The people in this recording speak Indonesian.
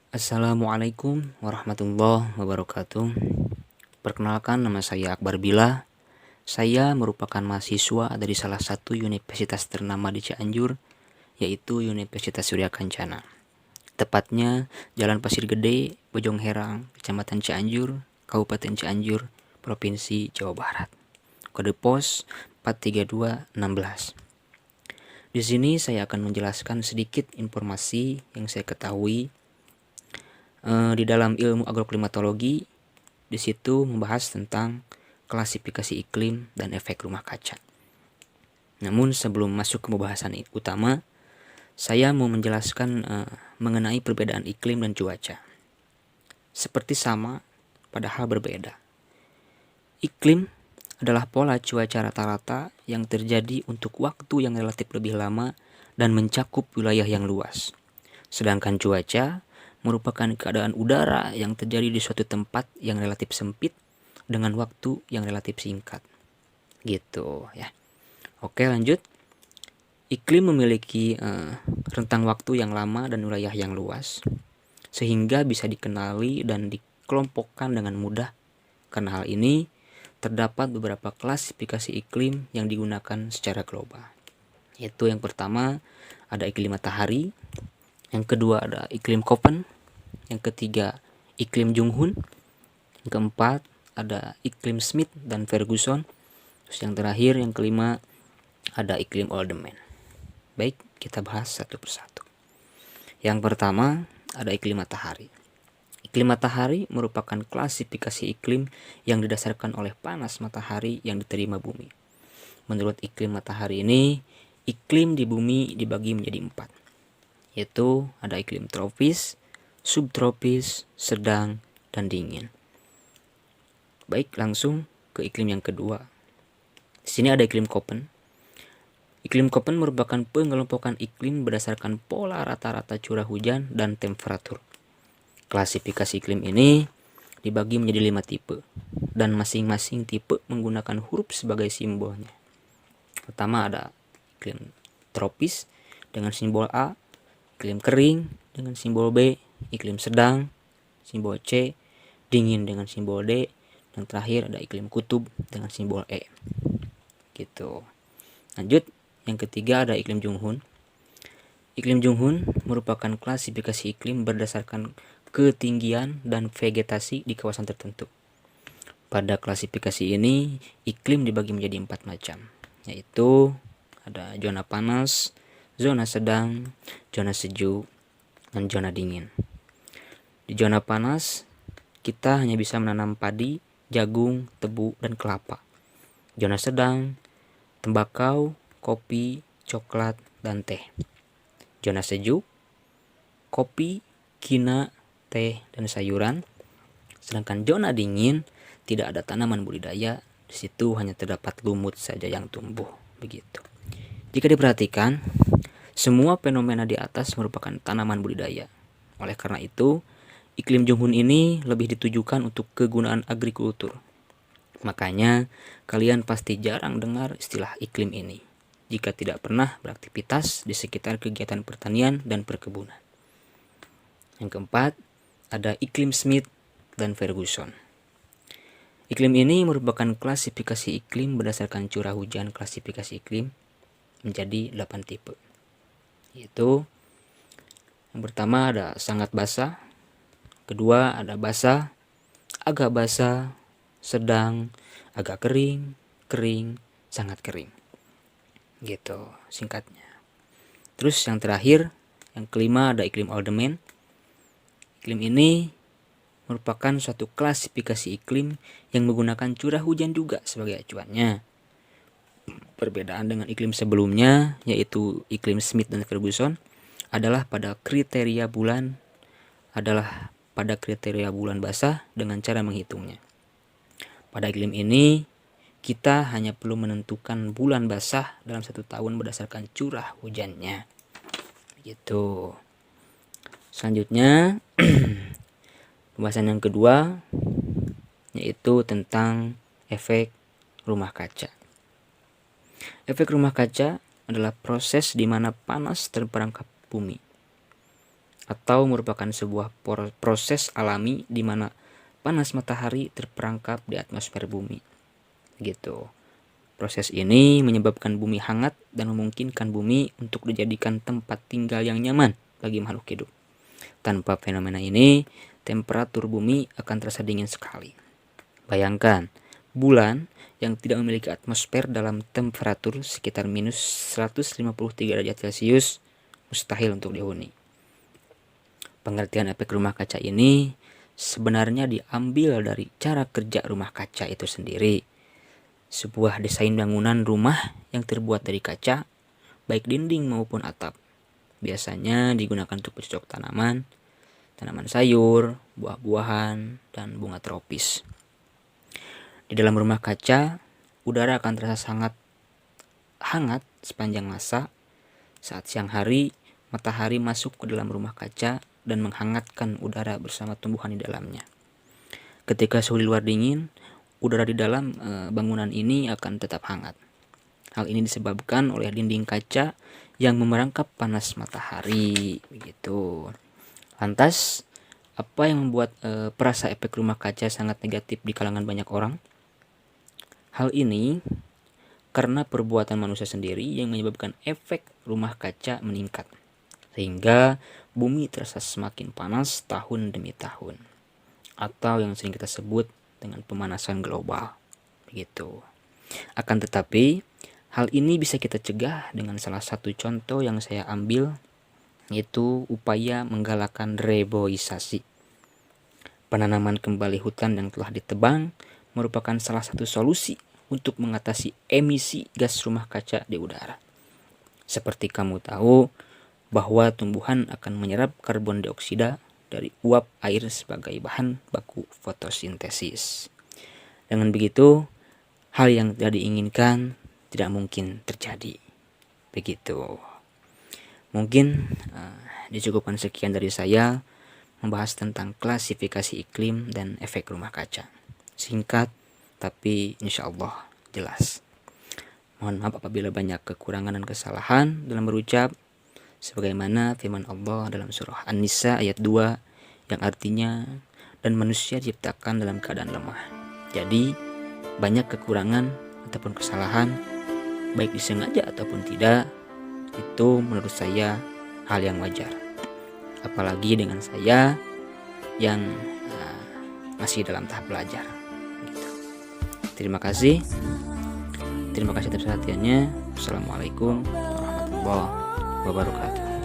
Assalamualaikum warahmatullahi wabarakatuh. Perkenalkan, nama saya Akbar Bila. Saya merupakan mahasiswa dari salah satu universitas ternama di Cianjur, yaitu Universitas Surya Kencana. Tepatnya Jalan Pasir Gede, Bojong Herang, Kecamatan Cianjur, Kabupaten Cianjur, Provinsi Jawa Barat. Kode pos 43216. Di sini saya akan menjelaskan sedikit informasi yang saya ketahui di dalam ilmu agroklimatologi. Di situ membahas tentang klasifikasi iklim dan efek rumah kaca. Namun sebelum masuk ke pembahasan utama, saya mau menjelaskan mengenai perbedaan iklim dan cuaca. Seperti sama, padahal berbeda. Iklim adalah pola cuaca rata-rata yang terjadi untuk waktu yang relatif lebih lama dan mencakup wilayah yang luas. Sedangkan cuaca merupakan keadaan udara yang terjadi di suatu tempat yang relatif sempit dengan waktu yang relatif singkat. Gitu ya. Oke, lanjut. Iklim memiliki rentang waktu yang lama dan wilayah yang luas, sehingga bisa dikenali dan dikelompokkan dengan mudah. Karena hal ini, terdapat beberapa klasifikasi iklim yang digunakan secara global. Yaitu yang pertama ada iklim matahari, yang kedua ada iklim Köppen, yang ketiga iklim Junghun, yang keempat ada iklim Smith dan Ferguson, terus yang terakhir yang kelima ada iklim Oldman. Baik, kita bahas satu persatu. Yang pertama ada iklim matahari. Iklim matahari merupakan klasifikasi iklim yang didasarkan oleh panas matahari yang diterima bumi. Menurut iklim matahari ini, iklim di bumi dibagi menjadi 4, yaitu ada iklim tropis, subtropis, sedang, dan dingin. Baik, langsung ke iklim yang kedua. Di sini ada iklim Köppen. Iklim Köppen merupakan pengelompokan iklim berdasarkan pola rata-rata curah hujan dan temperatur. Klasifikasi iklim ini dibagi menjadi 5 tipe, dan masing-masing tipe menggunakan huruf sebagai simbolnya. Pertama ada iklim tropis dengan simbol A, iklim kering dengan simbol B, iklim sedang simbol C, dingin dengan simbol D, dan terakhir ada iklim kutub dengan simbol E. Gitu. Lanjut, yang ketiga ada iklim Junghun. Iklim Junghun merupakan klasifikasi iklim berdasarkan ketinggian dan vegetasi di kawasan tertentu. Pada klasifikasi ini, iklim dibagi menjadi 4 macam, yaitu ada zona panas, zona sedang, zona sejuk, dan zona dingin. Di zona panas, kita hanya bisa menanam padi, jagung, tebu, dan kelapa. Zona sedang, tembakau, kopi, coklat, dan teh. Zona sejuk, kopi, kina, teh, dan sayuran. Sedangkan zona dingin, tidak ada tanaman budidaya. Di situ hanya terdapat lumut saja yang tumbuh. Begitu. Jika diperhatikan, semua fenomena di atas merupakan tanaman budidaya. Oleh karena itu, iklim Junghun ini lebih ditujukan untuk kegunaan agrikultur. Makanya, kalian pasti jarang dengar istilah iklim ini jika tidak pernah beraktivitas di sekitar kegiatan pertanian dan perkebunan. Yang keempat, ada iklim Smith dan Ferguson. Iklim ini merupakan klasifikasi iklim berdasarkan curah hujan. Klasifikasi iklim menjadi 8 tipe. Yaitu yang pertama ada sangat basah, kedua ada basah, agak basah, sedang, agak kering, kering, sangat kering. Gitu singkatnya. Terus yang terakhir, yang kelima ada iklim Oldman. Iklim ini merupakan suatu klasifikasi iklim yang menggunakan curah hujan juga sebagai acuannya. Perbedaan dengan iklim sebelumnya, yaitu iklim Smith dan Ferguson, adalah pada kriteria bulan basah dengan cara menghitungnya. Pada iklim ini, kita hanya perlu menentukan bulan basah dalam 1 tahun berdasarkan curah hujannya. Gitu. Selanjutnya, pembahasan yang kedua yaitu tentang efek rumah kaca. Efek rumah kaca adalah proses di mana panas terperangkap bumi. atau merupakan sebuah proses alami di mana panas matahari terperangkap di atmosfer bumi. Gitu. Proses ini menyebabkan bumi hangat dan memungkinkan bumi untuk dijadikan tempat tinggal yang nyaman bagi makhluk hidup. Tanpa fenomena ini, temperatur bumi akan terasa dingin sekali. Bayangkan, bulan yang tidak memiliki atmosfer dalam temperatur sekitar minus 153 derajat Celcius mustahil untuk dihuni. Pengertian efek rumah kaca ini sebenarnya diambil dari cara kerja rumah kaca itu sendiri. Sebuah desain bangunan rumah yang terbuat dari kaca, baik dinding maupun atap. Biasanya digunakan untuk bercocok tanaman sayur, buah-buahan, dan bunga tropis. Di dalam rumah kaca, udara akan terasa sangat hangat sepanjang masa. Saat siang hari, matahari masuk ke dalam rumah kaca dan menghangatkan udara bersama tumbuhan di dalamnya. Ketika suhu di luar dingin, udara di dalam bangunan ini akan tetap hangat. Hal ini disebabkan oleh dinding kaca yang memerangkap panas matahari. Begitu. Lantas, apa yang membuat perasa efek rumah kaca sangat negatif di kalangan banyak orang? Hal ini karena perbuatan manusia sendiri yang menyebabkan efek rumah kaca meningkat, sehingga bumi terasa semakin panas tahun demi tahun, atau yang sering kita sebut dengan pemanasan global. Begitu. Akan tetapi, hal ini bisa kita cegah dengan salah satu contoh yang saya ambil, yaitu upaya menggalakkan reboisasi. Penanaman kembali hutan yang telah ditebang merupakan salah satu solusi untuk mengatasi emisi gas rumah kaca di udara. Seperti kamu tahu bahwa tumbuhan akan menyerap karbon dioksida dari uap air sebagai bahan baku fotosintesis. Dengan begitu, hal yang tidak diinginkan tidak mungkin terjadi. Begitu. Mungkin dicukupkan sekian dari saya membahas tentang klasifikasi iklim dan efek rumah kaca. Singkat tapi insya Allah jelas. Mohon maaf apabila banyak kekurangan dan kesalahan dalam berucap, sebagaimana firman Allah dalam surah An-Nisa ayat 2 yang artinya, dan manusia diciptakan dalam keadaan lemah. Jadi banyak kekurangan ataupun kesalahan, baik disengaja ataupun tidak, itu menurut saya hal yang wajar. Apalagi dengan saya yang masih dalam tahap belajar. Terima kasih atas perhatiannya. Assalamualaikum warahmatullahi wabarakatuh.